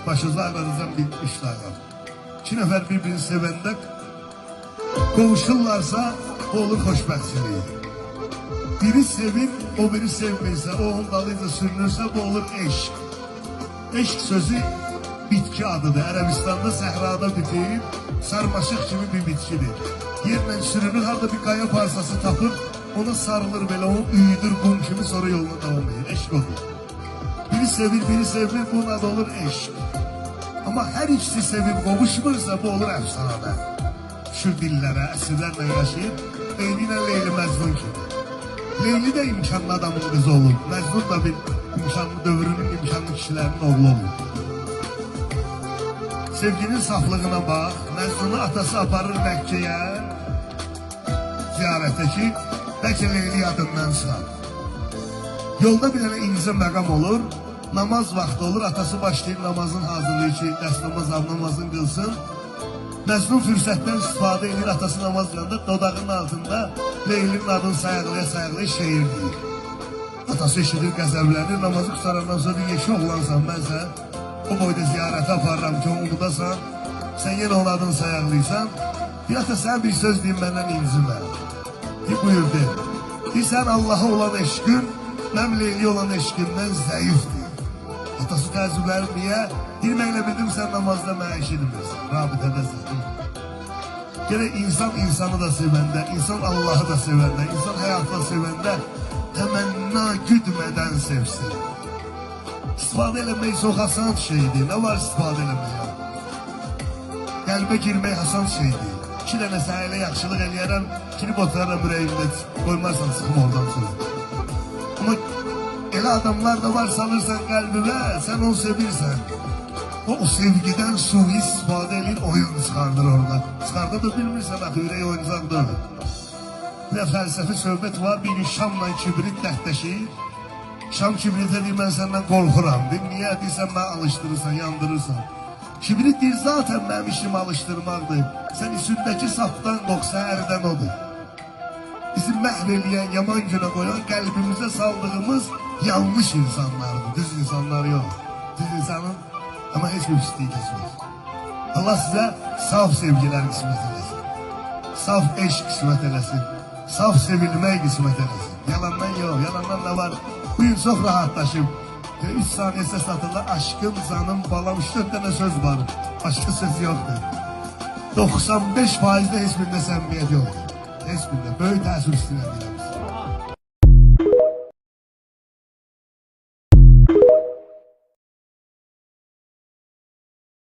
başınızı aranızdan bitmişler. İki nəfər birbirini sevəndə qovuşurlarsa, o olur xoşbəxtçiliyi. Biri sevib, o biri sevmirsə, o onun dalıyla sürünürsə, bu olur eşq. Eşq sözü bitki adıdır. Ərəbistanda səhrada bitir, sarmaşıq kimi bir bitkidir. Yerlə sürünür, harada bir qaya parçası tapır, ona sarılır belə, onu üyüdür qum kimi, sonra yoluna davam edir. Eşq olur. Biri sevir, biri sevmir, bunun adı olur eşq. Amma hər ikisi sevib qovuşmursa, bu olur əfsanədə. Düşür dillərə, əsrlərlə yaşayıb, Leyli ilə Leyli Məcnun kimi. Leyli də imkanlı adamın qızı olur. Məcnun da bir imkanlı dövrünün imkanlı kişilərinin oğlu olur. Sevginin saflığına bax, Məcnunu atası aparır Məkkəyə ziyarətə ki, bəlkə Leyli yadından çıxar. Yolda bir dənə incə məqam olur, namaz vaxtı olur, atası başlayır namazın hazırlığı ki, dəstəmaz namazını qılsın. Məcnun fürsətdən istifadə edir, atası namaz yanında, dodağının altında Leylinin adını sayaqlaya şeir deyir. Atası eşidir, qəzəblənir, namazı qutarandan sonra bir yeşi oğlansan, mən sən o boyda ziyarətə aparıram ki, unudasan, sən yenə onun adını sayaqlayırsan, bir ata sən bir söz deyim, məndən incimə. Buyur de, sən Allaha olan eşqin, mənim Leyli olan eşqimdən zəifdir. Atası təəccüblərim niyə? Girməklə bildim, sən namazda mənə eşidmirsən, rabitədəsən. Gerək insan insanı da sevəndə, insan Allahı da sevəndə, insan həyatda sevəndə təmənna güdmədən sevsin. İstifadə eləmək çox asan şeydir. Nə var istifadə eləməyə? Qəlbə girmək asan şeydir. İki dənə səhələ yaxşılıq eləyərəm, kilib oturarım ürəyimdə, qoymarsan sıxım oradan sonra. Amma elə adamlar da var, salırsan qəlbimə, sən onu sevirsən. O sevgidən sui istifadə eləyir, oyun çıxardır orada. Çıxarda da bilmirsən, axı ürək oyuncaq dövür. Bir də fəlsəfi söhbət var, bir gün Şamla kibrit dəhdəşir. Şam kibritə deyir, mən səndən qorxuram. Niyə deyirsən, mənə alışdırırsan, yandırırsan. Kibrit deyir, zaten mənim işim alışdırmaqdır. Sən üstündəki sapdan qoxsa ərdən odur. Bizi məhv eləyən, yaman günə qoyan, qəlbimizə saldığımız yanlış insanlardır. Düz insanlar yox. Düz insanın ama heç bir pisliği kesmez. Allah sizə saf sevgilər qismət eləsin. Saf eşq qismət eləsin. Saf sevilmək qismət eləsin. Yalandan yox, yalandan nə var? Bu gün çox rahatlaşıb. 3 saniyə səs atırlar. Aşkım, canım, balam, 3-4 dənə söz var. Başqa söz yoxdur. 95%'de heç birində səmimiyyət yoxdur. Heç birində. Böyük təəssüf istəyirəm.